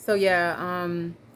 So yeah,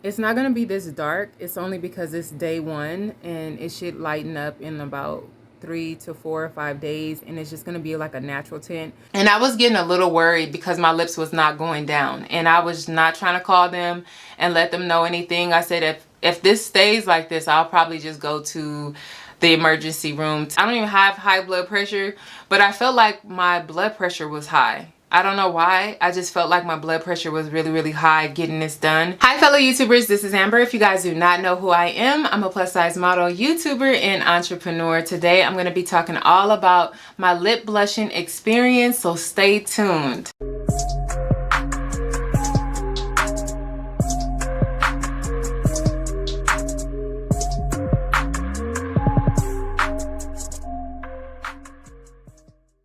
it's not gonna be this dark. It's only because it's day one and it should lighten up in about 3 to 4 or 5 days, and it's just gonna be like a natural tint. And I was getting a little worried because my lips was not going down, and I was not trying to call them and let them know anything. I said if this stays like this, I'll probably just go to the emergency room. I don't even have high blood pressure, but I felt like my blood pressure was high. I don't know why. I just felt like my blood pressure was really, really high getting this done. Hi, fellow YouTubers. This is Amber. If you guys do not know who I am, I'm a plus size model, YouTuber, and entrepreneur. Today, I'm going to be talking all about my lip blushing experience, so stay tuned.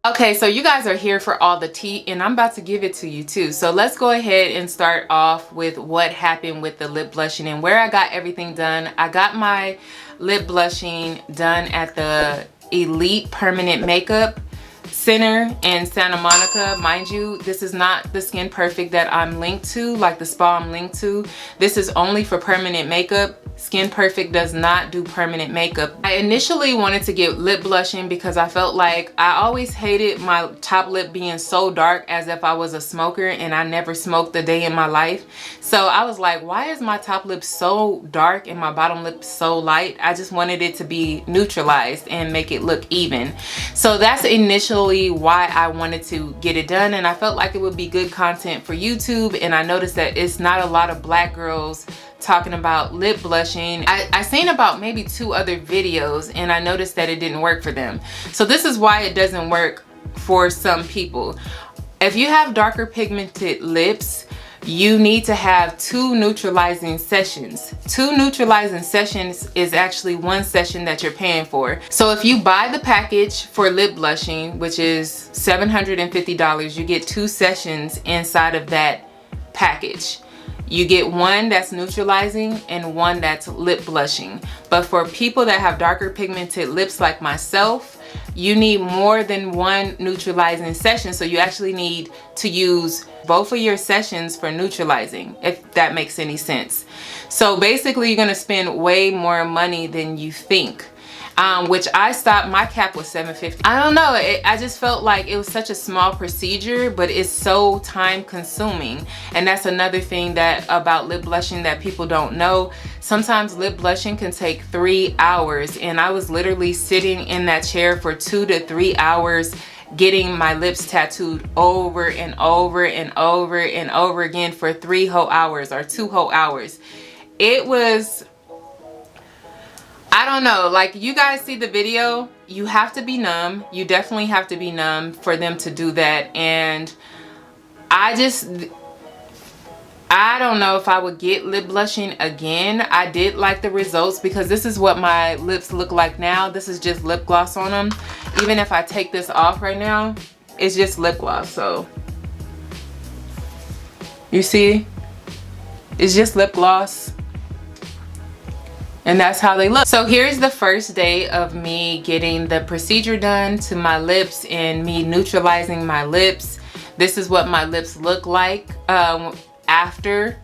Okay, so you guys are here for all the tea, and I'm about to give it to you too. So let's go ahead and start off with what happened with the lip blushing and where I got everything done. I got my lip blushing done at the Elite Permanent Makeup Center in Santa Monica. Mind you, this is not the Skin Perfect that I'm linked to, like the spa I'm linked to. This is only for permanent makeup. Skin Perfect does not do permanent makeup. I initially wanted to get lip blushing because I felt like I always hated my top lip being so dark, as if I was a smoker, and I never smoked a day in my life. So I was like, why is my top lip so dark and my bottom lip so light? I just wanted it to be neutralized and make it look even. So that's initially why I wanted to get it done, and I felt like it would be good content for YouTube. And I noticed that it's not a lot of black girls talking about lip blushing. I seen about maybe 2 other videos, and I noticed that it didn't work for them. So this is why it doesn't work for some people. If you have darker pigmented lips, you need to have 2 neutralizing sessions. 2 neutralizing sessions is actually 1 session that you're paying for. So if you buy the package for lip blushing, which is $750, you get 2 sessions inside of that package. You get 1 that's neutralizing and 1 that's lip blushing. But for people that have darker pigmented lips like myself, you need more than 1 neutralizing session. So you actually need to use both of your sessions for neutralizing, if that makes any sense. So basically, you're gonna spend way more money than you think. Which I stopped, my cap was $750. I don't know, I just felt like it was such a small procedure, but it's so time consuming. And that's another thing that about lip blushing that people don't know. Sometimes lip blushing can take 3 hours, and I was literally sitting in that chair for 2 to 3 hours getting my lips tattooed over and over and over and over again for 3 whole hours or 2 whole hours. It was, I don't know, like, you guys see the video, you have to be numb. You definitely have to be numb for them to do that. And I don't know if I would get lip blushing again. I did like the results because this is what my lips look like now. This is just lip gloss on them. Even if I take this off right now, it's just lip gloss. So you see, it's just lip gloss. And that's how they look. So here's the first day of me getting the procedure done to my lips and me neutralizing my lips. This is what my lips look like after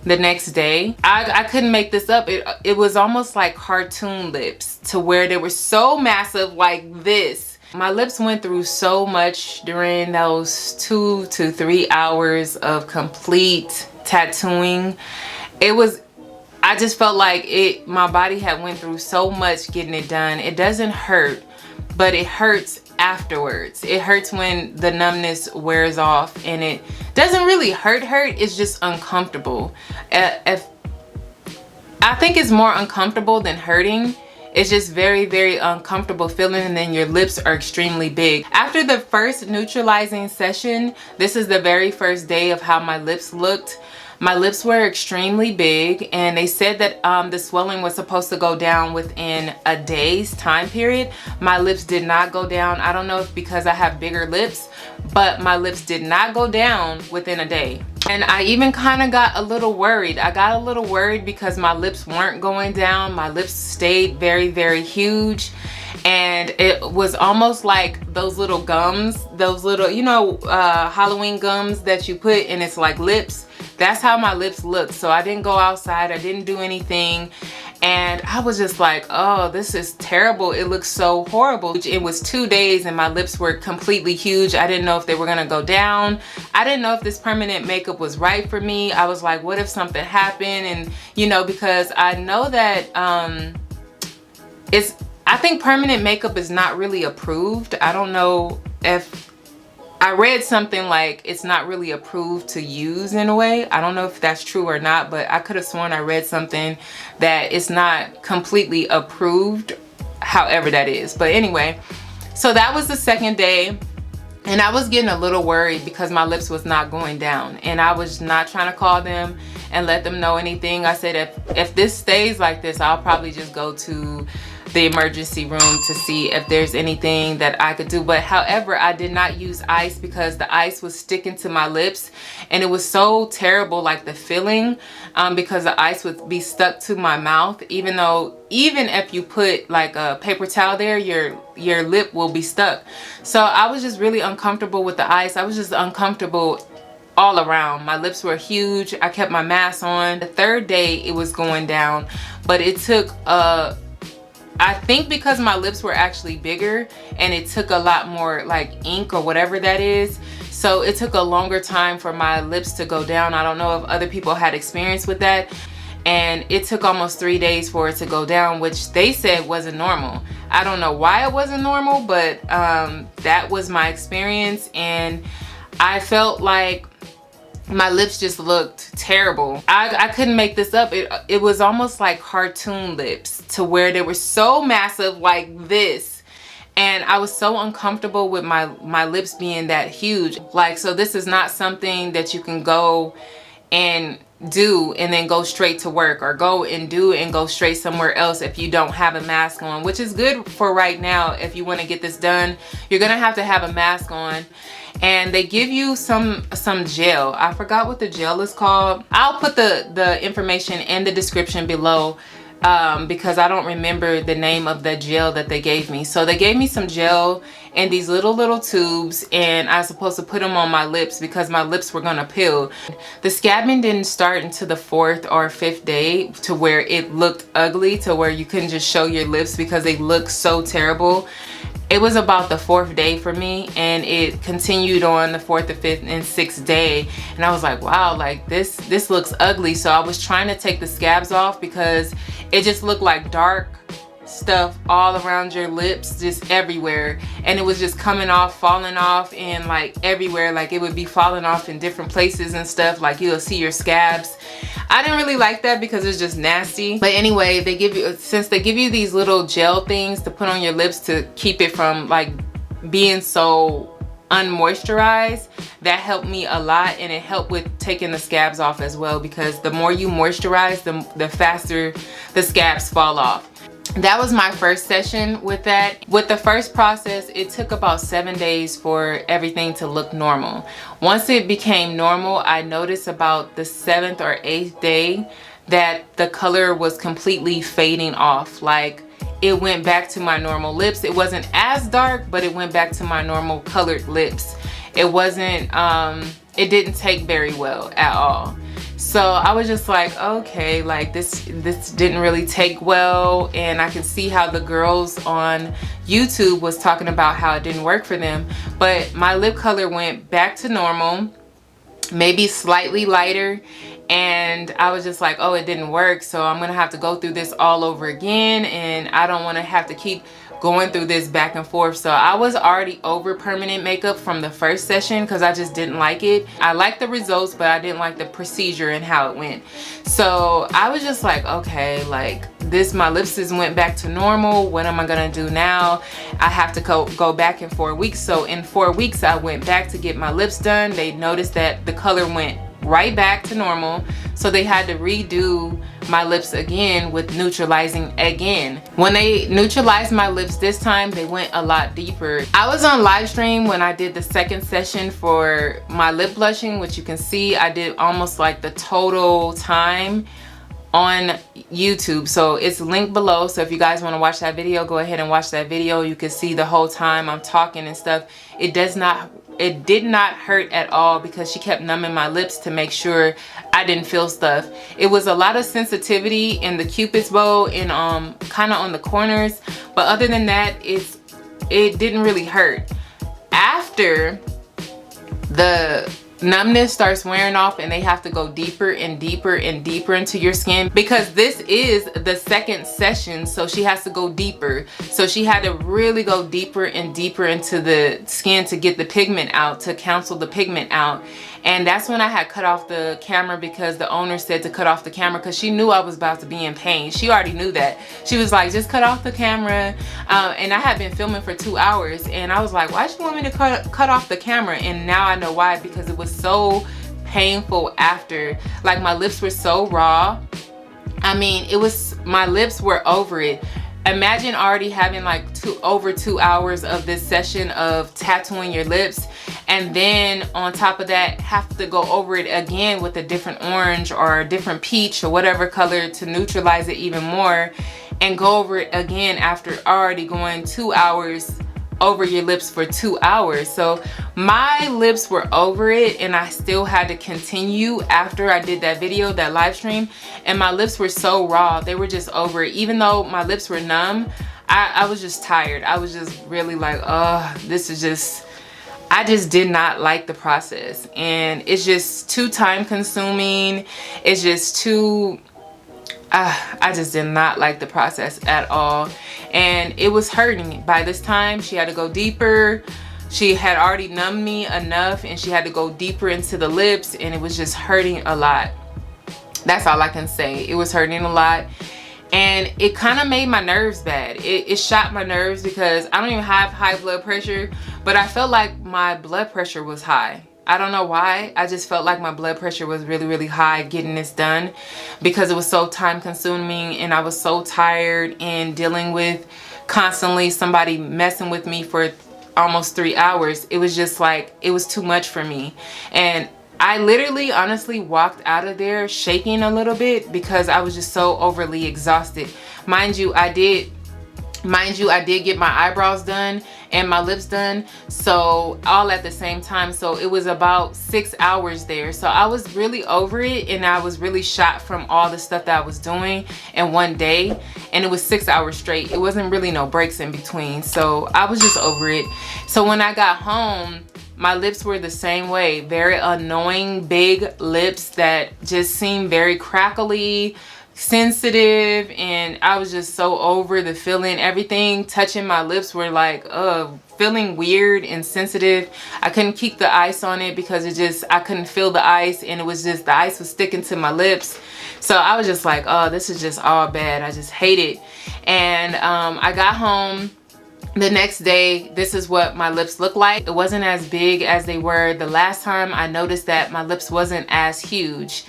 the next day. I couldn't make this up. It was almost like cartoon lips, to where they were so massive like this. My lips went through so much during those 2 to 3 hours of complete tattooing. I just felt like my body had went through so much getting it done. It doesn't hurt, but it hurts afterwards. It hurts when the numbness wears off, and it doesn't really hurt, it's just uncomfortable. I think it's more uncomfortable than hurting. It's just very, very uncomfortable feeling, and then your lips are extremely big. After the first neutralizing session, this is the very first day of how my lips looked. My lips were extremely big, and they said that the swelling was supposed to go down within a day's time period. My lips did not go down. I don't know if because I have bigger lips, but my lips did not go down within a day. And I even kind of got a little worried. I got a little worried because my lips weren't going down. My lips stayed very, very huge. And it was almost like those little gums, those little, you know, Halloween gums that you put and it's like lips. that's how my lips looked. So I didn't go outside, I didn't do anything, and I was just like, oh, this is terrible. It looks so horrible. It was 2 days and my lips were completely huge. I didn't know if they were gonna go down. I didn't know if this permanent makeup was right for me. I was like, what if something happened? And you know, because I know that I think permanent makeup is not really approved. I don't know if, I read something like it's not really approved to use in a way. I don't know if that's true or not, but I could have sworn I read something that it's not completely approved, however that is. But anyway, so that was the second day. And I was getting a little worried because my lips was not going down, and I was not trying to call them and let them know anything. I said, if this stays like this, I'll probably just go to the emergency room to see if there's anything that I could do. But however, I did not use ice because the ice was sticking to my lips, and it was so terrible, like the feeling, because the ice would be stuck to my mouth. Even if you put like a paper towel there, your lip will be stuck. So I was just really uncomfortable with the ice. I was just uncomfortable all around. My lips were huge. I kept my mask on. The third day it was going down, but it took I think because my lips were actually bigger and it took a lot more like ink or whatever that is, so it took a longer time for my lips to go down. I don't know if other people had experience with that, and it took almost 3 days for it to go down, which they said wasn't normal. I don't know why it wasn't normal, but that was my experience, and I felt like my lips just looked terrible. I couldn't make this up. It was almost like cartoon lips, to where they were so massive like this, and I was so uncomfortable with my lips being that huge. Like, so this is not something that you can go and do and then go straight to work, or go and do and go straight somewhere else if you don't have a mask on, which is good for right now. If you want to get this done, you're gonna have to have a mask on, and they give you some gel. I forgot what the gel is called. I'll put the information in the description below, because I don't remember the name of the gel that they gave me. So they gave me some gel in these little tubes, and I was supposed to put them on my lips because my lips were gonna peel. The scabbing didn't start until the 4th or 5th day, to where it looked ugly, to where you couldn't just show your lips because they looked so terrible. It was about the 4th day for me, and it continued on the 4th, the 5th, and 6th day, and I was like, wow, like this looks ugly. So I was trying to take the scabs off because it just looked like dark stuff all around your lips, just everywhere, and it was just coming off, falling off, and like everywhere. Like it would be falling off in different places and stuff. Like you'll see your scabs. I didn't really like that because it's just nasty. But anyway, they give you, since they give you these little gel things to put on your lips to keep it from like being so unmoisturized, that helped me a lot, and it helped with taking the scabs off as well, because the more you moisturize, the faster the scabs fall off. That was my first session with that. With the first process, it took about 7 days for everything to look normal. Once it became normal, I noticed about the 7th or 8th day that the color was completely fading off. Like it went back to my normal lips. It wasn't as dark, but it went back to my normal colored lips. It wasn't, it didn't take very well at all. So I was just like, okay, like this didn't really take well, and I can see how the girls on YouTube was talking about how it didn't work for them. But my lip color went back to normal, maybe slightly lighter, and I was just like, oh, it didn't work, so I'm gonna have to go through this all over again, and I don't want to have to keep going through this back and forth. So I was already over permanent makeup from the first session because I just didn't like it. I liked the results, but I didn't like the procedure and how it went. So I was just like, okay, like this, my lips just went back to normal. What am I gonna do now? I have to go back in 4 weeks. So in 4 weeks, I went back to get my lips done. They noticed that the color went right back to normal, so they had to redo my lips again with neutralizing again. When they neutralized my lips this time, they went a lot deeper. I was on live stream when I did the second session for my lip blushing, which you can see I did almost like the total time on YouTube, so it's linked below. So if you guys want to watch that video, go ahead and watch that video. You can see the whole time I'm talking and stuff. It does not it did not hurt at all because she kept numbing my lips to make sure I didn't feel stuff. It was a lot of sensitivity in the cupid's bow and kind of on the corners, but other than that, it didn't really hurt. After the numbness starts wearing off and they have to go deeper and deeper and deeper into your skin, because this is the second session, so she has to go deeper. So she had to really go deeper and deeper into the skin to get the pigment out, to cancel the pigment out. And that's when I had cut off the camera, because the owner said to cut off the camera because she knew I was about to be in pain. She already knew that. She was like, just cut off the camera. And I had been filming for 2 hours, and I was like, why she want me to cut off the camera? And now I know why, because it was so painful after. Like, my lips were so raw. I mean, my lips were over it. Imagine already having like over 2 hours of this session of tattooing your lips, and then on top of that have to go over it again with a different orange or a different peach or whatever color to neutralize it even more, and go over it again after already going 2 hours over your lips for 2 hours. So my lips were over it, and I still had to continue after I did that video, that live stream, and my lips were so raw. They were just over it. Even though my lips were numb, I was just tired. I was just really like, this is just, I just did not like the process, and it's just too time consuming. It's just too, I just did not like the process at all, and it was hurting. By this time, she had to go deeper. She had already numbed me enough, and she had to go deeper into the lips, and it was just hurting a lot. That's all I can say. It was hurting a lot, and it kind of made my nerves bad. It shot my nerves, because I don't even have high blood pressure, but I felt like my blood pressure was high. I don't know why. I just felt like my blood pressure was really, really high getting this done, because it was so time consuming, and I was so tired and dealing with constantly somebody messing with me for almost 3 hours. It was just like, it was too much for me. And I literally, honestly walked out of there shaking a little bit, because I was just so overly exhausted. Mind you, I did get my eyebrows done and my lips done, so all at the same time. So it was about 6 hours there. So I was really over it, and I was really shot from all the stuff that I was doing in one day, and it was 6 hours straight. It wasn't really no breaks in between, so I was just over it. So when I got home, my lips were the same way. Very annoying big lips that just seemed very crackly, sensitive, and I was just so over the feeling. Everything touching my lips were like feeling weird and sensitive. I couldn't keep the ice on it, because I couldn't feel the ice, and it was just, the ice was sticking to my lips. So I was just like, oh, this is just all bad. I just hate it. And I got home the next day. This is what my lips look like. It wasn't as big as they were the last time. I noticed that my lips wasn't as huge,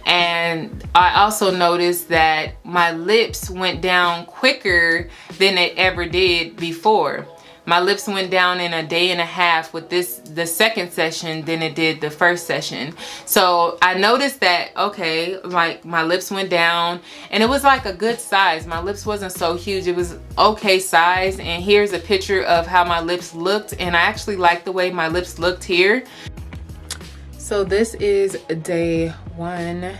and I also noticed that my lips went down quicker than it ever did before. My lips went down in a day and a half with the second session than it did the first session. So I noticed that, okay, like my lips went down, and it was like a good size. My lips wasn't so huge. It was okay size. And here's a picture of how my lips looked, and I actually like the way my lips looked here. So this is day 1,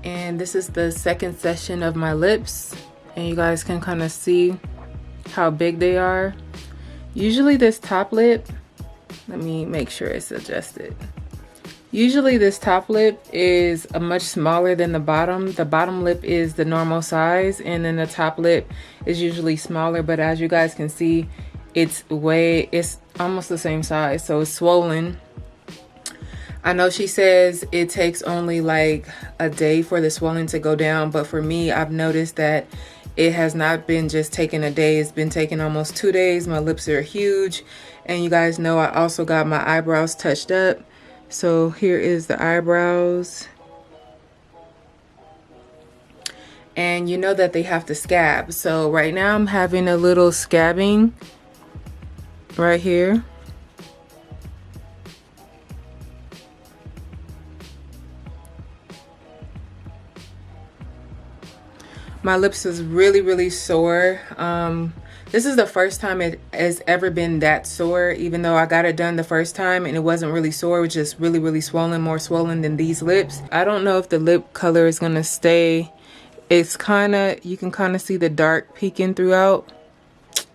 and this is the second session of my lips, and you guys can kind of see how big they are. Usually this top lip, let me make sure it's adjusted. Usually this top lip is much smaller than the bottom. The bottom lip is the normal size, and then the top lip is usually smaller, but as you guys can see, it's almost the same size, so it's swollen. I know she says it takes only like a day for the swelling to go down, but for me, I've noticed that it has not been just taking a day. It's been taking almost 2 days. My lips are huge, and you guys know I also got my eyebrows touched up. So here is the eyebrows, and you know that they have to scab. So right now I'm having a little scabbing right here. My lips is really, really sore. This is the first time it has ever been that sore, even though I got it done the first time and it wasn't really sore. It was just really, really swollen, more swollen than these lips. I don't know if the lip color is gonna stay. It's kind of, you can kind of see the dark peeking throughout.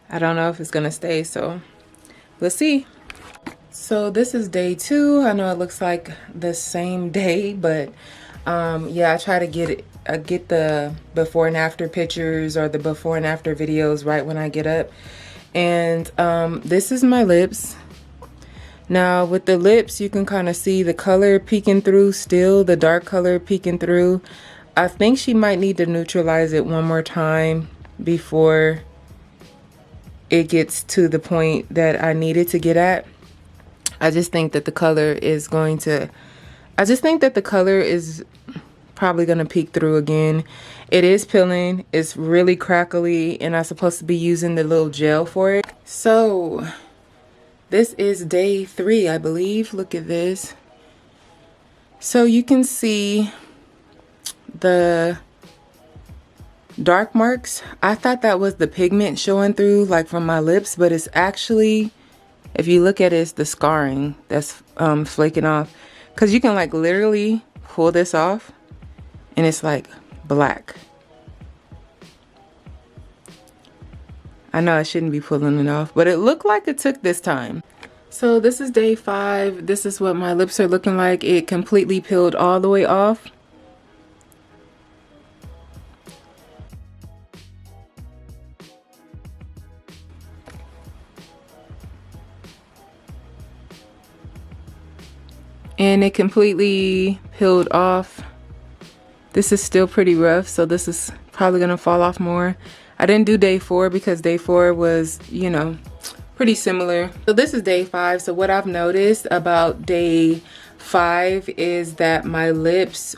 I don't know if it's gonna stay, so let's see. So this is day 2. I know it looks like the same day, but yeah, I try to get the before and after pictures or the before and after videos right when I get up. And this is my lips. Now with the lips, you can kind of see the color peeking through still, the dark color peeking through. I think she might need to neutralize it one more time before it gets to the point that I need it to get at. I just think that the color is probably gonna peek through again. It is peeling, it's really crackly, and I'm supposed to be using the little gel for it. So this is day 3, I believe. Look at this. So you can see the dark marks. I thought that was the pigment showing through, like from my lips, but it's actually, if you look at it, it's the scarring that's flaking off. Because you can like literally pull this off and it's like black. I know I shouldn't be pulling it off, but it looked like it took this time. So this is day 5. This is what my lips are looking like. It completely peeled all the way off. And it completely peeled off. This is still pretty rough, so this is probably gonna fall off more. I didn't do day 4 because day 4 was, you know, pretty similar. So this is day 5. So what I've noticed about day 5 is that my lips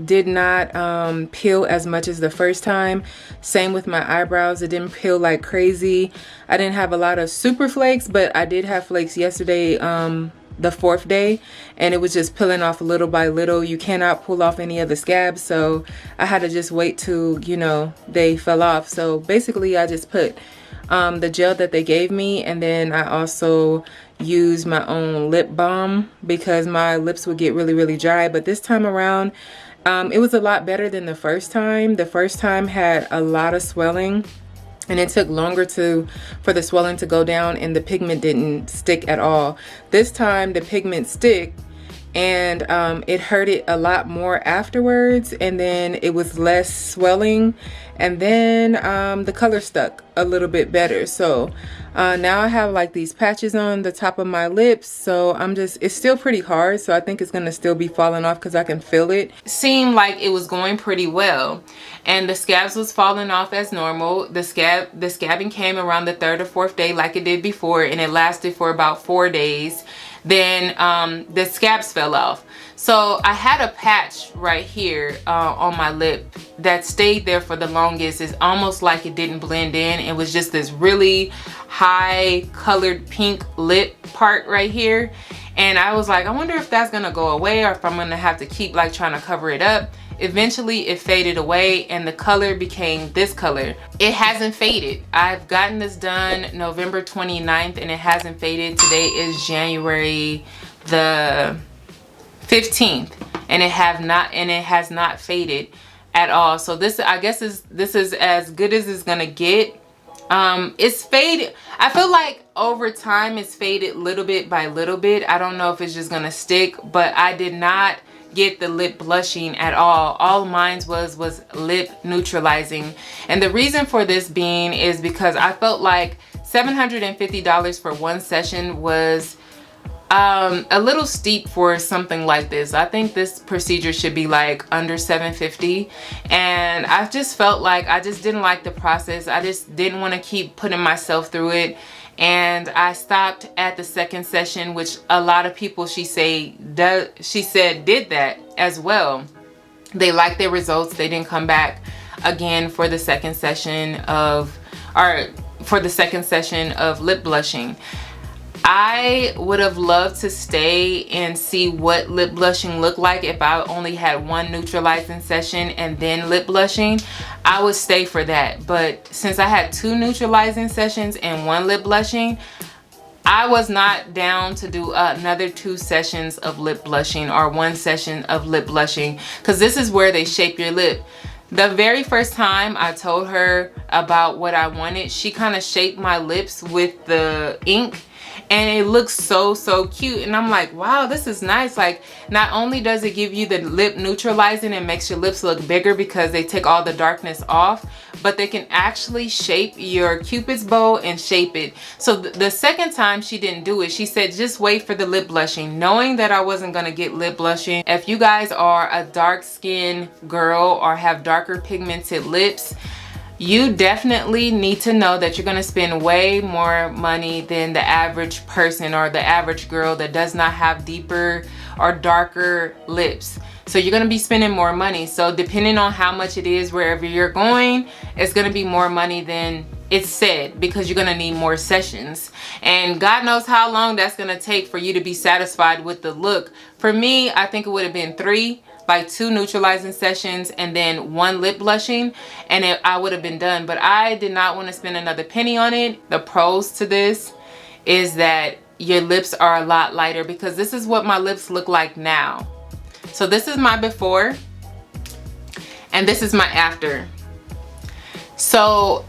did not peel as much as the first time. Same with my eyebrows, it didn't peel like crazy. I didn't have a lot of super flakes, but I did have flakes yesterday, the 4th day, and it was just peeling off little by little. You cannot pull off any of the scabs, so I had to just wait till, you know, they fell off. So basically I just put the gel that they gave me, and then I also used my own lip balm because my lips would get really, really dry. But this time around, it was a lot better than the first time. The first time had a lot of swelling, and it took longer for the swelling to go down, and the pigment didn't stick at all. This time the pigment stick, and it hurt it a lot more afterwards, and then it was less swelling, and then the color stuck a little bit better. So now I have like these patches on the top of my lips, so it's still pretty hard, so I think it's gonna still be falling off because I can feel it. Seemed like it was going pretty well, and the scabs was falling off as normal. The scabbing came around the 3rd or 4th day like it did before, and it lasted for about 4 days. Then the scabs fell off. So I had a patch right here on my lip that stayed there for the longest. It's almost like it didn't blend in. It was just this really high colored pink lip part right here. And I was like, I wonder if that's gonna go away or if I'm gonna have to keep like trying to cover it up. Eventually it faded away and the color became this color. It hasn't faded. I've gotten this done November 29th and it hasn't faded. Today is January the 15th and it has not faded at all. So this, I guess, this is as good as it's gonna get. It's faded. I feel like over time it's faded little bit by little bit. I don't know if it's just gonna stick, but I did not get the lip blushing at all. All mine was lip neutralizing. And the reason for this being is because I felt like $750 for one session was a little steep for something like this. I think this procedure should be like under $750, and I just felt like I just didn't like the process. I just didn't want to keep putting myself through it, and I stopped at the 2nd session, which a lot of people she said did that as well. They liked their results. They didn't come back again for the 2nd session of lip blushing. I would have loved to stay and see what lip blushing looked like if I only had one neutralizing session and then lip blushing. I would stay for that. But since I had 2 neutralizing sessions and 1 lip blushing, I was not down to do another 2 sessions of lip blushing or 1 session of lip blushing, because this is where they shape your lip. The very first time I told her about what I wanted, she kind of shaped my lips with the ink, and it looks so cute. And I'm like, wow, this is nice. Like, not only does it give you the lip neutralizing and makes your lips look bigger because they take all the darkness off, but they can actually shape your cupid's bow and shape it. So the second time she didn't do it, she said just wait for the lip blushing, knowing that I wasn't gonna get lip blushing. If you guys are a dark skinned girl or have darker pigmented lips, you definitely need to know that you're going to spend way more money than the average person or the average girl that does not have deeper or darker lips. So you're going to be spending more money. So depending on how much it is wherever you're going, it's going to be more money than it's said, because you're going to need more sessions. And God knows how long that's going to take for you to be satisfied with the look. For me, I think it would have been 3, like 2 neutralizing sessions and then 1 lip blushing, and I would have been done. But I did not want to spend another penny on it. The pros to this is that your lips are a lot lighter, because this is what my lips look like now. So this is my before and this is my after. So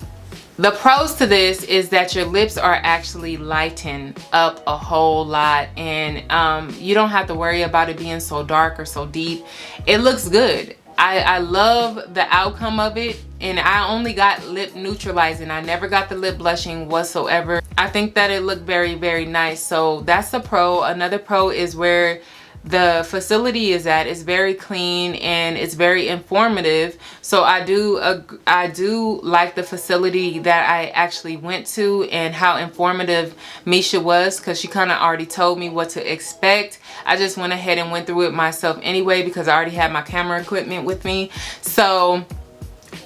the pros to this is that your lips are actually lightened up a whole lot, and you don't have to worry about it being so dark or so deep. It looks good. I love the outcome of it, and I only got lip neutralizing. I never got the lip blushing whatsoever. I think that it looked very nice. So that's a pro. Another pro is where the facility is at. It's very clean and it's very informative. So I do like the facility that I actually went to and how informative Misha was, because she kind of already told me what to expect. I just went ahead and went through it myself anyway, because I already had my camera equipment with me. So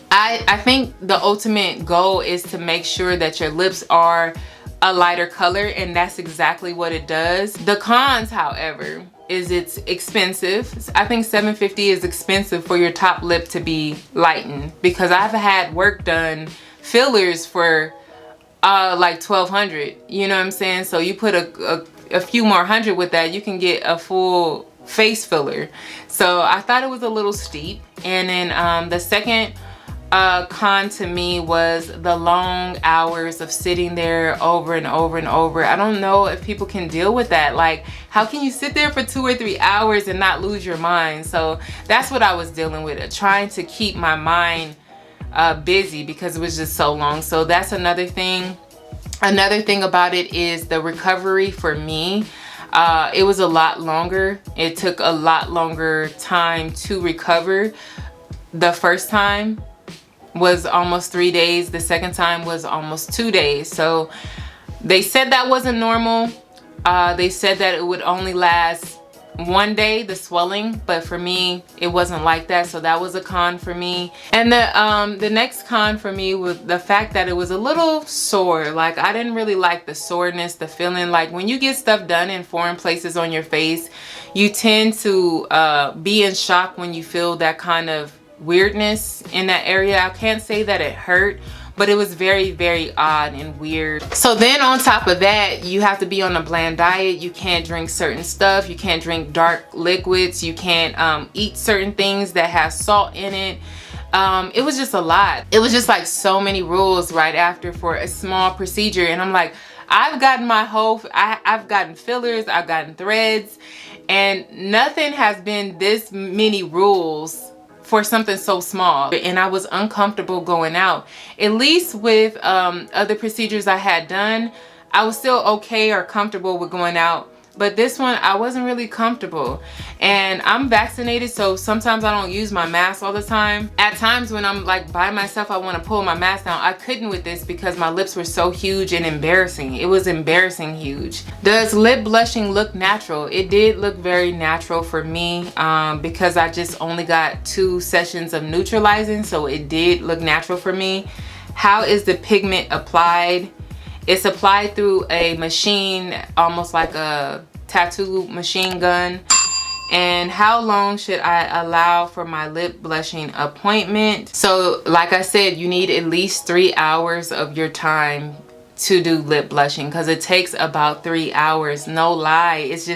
I think the ultimate goal is to make sure that your lips are a lighter color, and that's exactly what it does. The cons, however, is it's expensive. I think $750 is expensive for your top lip to be lightened, because I've had work done fillers for like $1,200. You know what I'm saying? So you put a few more hundred with that, you can get a full face filler. So I thought it was a little steep. And then the second con to me was the long hours of sitting there over and over. I don't know if people can deal with that. Like, how can you sit there for 2 or 3 hours and not lose your mind? So that's what I was dealing with, trying to keep my mind busy, because it was just so long. So that's another thing. Another thing about it is the recovery for me. It was a lot longer. It took a lot longer time to recover. The first time was almost 3 days. The second time was almost 2 days. So they said that wasn't normal. They said that it would only last 1 day, the swelling, but for me it wasn't like that. So that was a con for me. And the next con for me was the fact that it was a little sore. Like, I didn't really like the soreness, the feeling. Like, when you get stuff done in foreign places on your face, you tend to be in shock when you feel that kind of weirdness in that area. I can't say that it hurt, but it was very odd and weird. So then on top of that, you have to be on a bland diet. You can't drink certain stuff. You can't drink dark liquids. You can't eat certain things that have salt in it. It was just a lot. It was just like so many rules right after for a small procedure. And I'm like, I've gotten my I've gotten fillers, I've gotten threads, and nothing has been this many rules for something so small. And I was uncomfortable going out. At least with other procedures I had done, I was still okay or comfortable with going out. But this one, I wasn't really comfortable. And I'm vaccinated, so sometimes I don't use my mask all the time. At times when I'm like by myself, I want to pull my mask down. I couldn't with this because my lips were so huge and embarrassing. It was embarrassing huge. Does lip blushing look natural? It did look very natural for me because I just only got 2 sessions of neutralizing, so it did look natural for me. How is the pigment applied? It's applied through a machine, almost like a tattoo machine gun. And how long should I allow for my lip blushing appointment? So like I said, you need at least 3 hours of your time to do lip blushing, because it takes about 3 hours. No lie, it's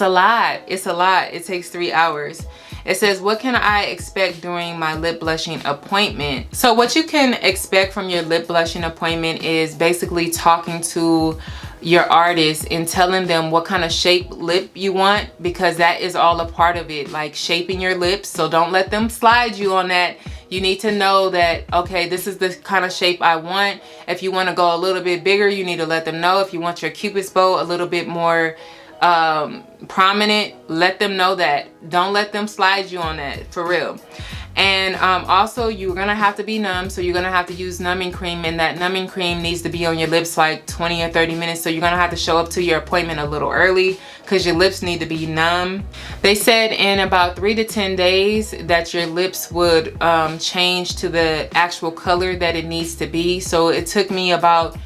a lot. It's a lot. It takes 3 hours. It says, what can I expect during my lip blushing appointment? So what you can expect from your lip blushing appointment is basically talking to your artist and telling them what kind of shape lip you want, because that is all a part of it, like shaping your lips. So don't let them slide you on that. You need to know that, okay, this is the kind of shape I want. If you want to go a little bit bigger, you need to let them know. If you want your cupid's bow a little bit more prominent, let them know that. Don't let them slide you on that, for real. And also, you're gonna have to be numb, so you're gonna have to use numbing cream, and that numbing cream needs to be on your lips like 20 or 30 minutes. So you're gonna have to show up to your appointment a little early, because your lips need to be numb. They said in about 3 to 10 days that your lips would change to the actual color that it needs to be. So it took me about,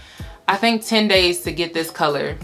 I think, 10 days to get this color,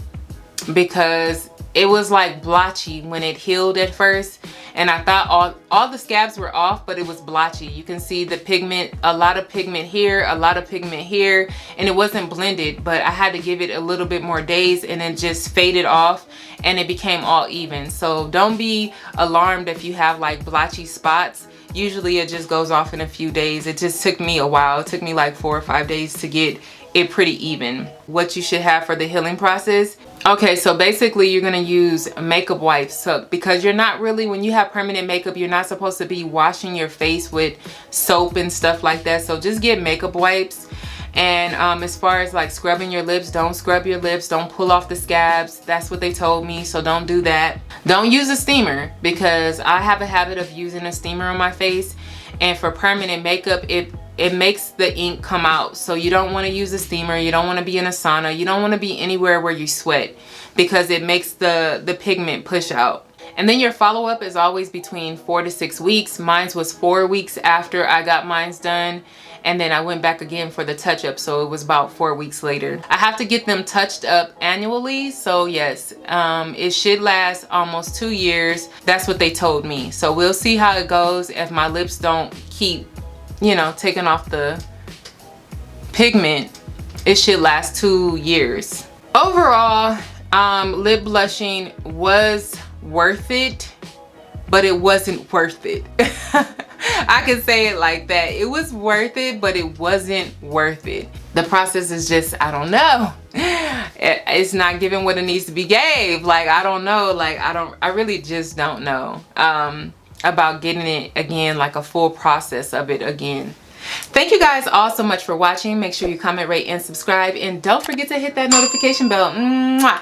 because it was like blotchy when it healed at first, and I thought all the scabs were off, but it was blotchy. You can see the pigment, a lot of pigment here, a lot of pigment here, and it wasn't blended, but I had to give it a little bit more days, and it just faded off and it became all even. So don't be alarmed if you have like blotchy spots. Usually it just goes off in a few days. It just took me a while. It took me like 4 or 5 days to get it pretty even. What you should have for the healing process. Okay, so basically you're gonna use makeup wipes. So because you're not really, when you have permanent makeup, you're not supposed to be washing your face with soap and stuff like that. So just get makeup wipes. And as far as like scrubbing your lips, don't scrub your lips, don't pull off the scabs. That's what they told me, so don't do that. Don't use a steamer, because I have a habit of using a steamer on my face, and for permanent makeup, it makes the ink come out. So you don't want to use a steamer, you don't want to be in a sauna, you don't want to be anywhere where you sweat, because it makes the pigment push out. And then your follow-up is always between 4 to 6 weeks. Mine was 4 weeks after I got mine done, and then I went back again for the touch-up, so it was about 4 weeks later. I have to get them touched up annually, so yes, it should last almost 2 years. That's what they told me. So we'll see how it goes. If my lips don't keep, you know, taking off the pigment, it should last 2 years. Overall, lip blushing was worth it, but it wasn't worth it. I can say it like that. It was worth it, but it wasn't worth it. The process is just, I don't know. It's not giving what it needs to be gave. Like, I don't know. Like, I really just don't know about getting it again, like a full process of it again. Thank you guys all so much for watching. Make sure you comment, rate, and subscribe. And don't forget to hit that notification bell. Mwah!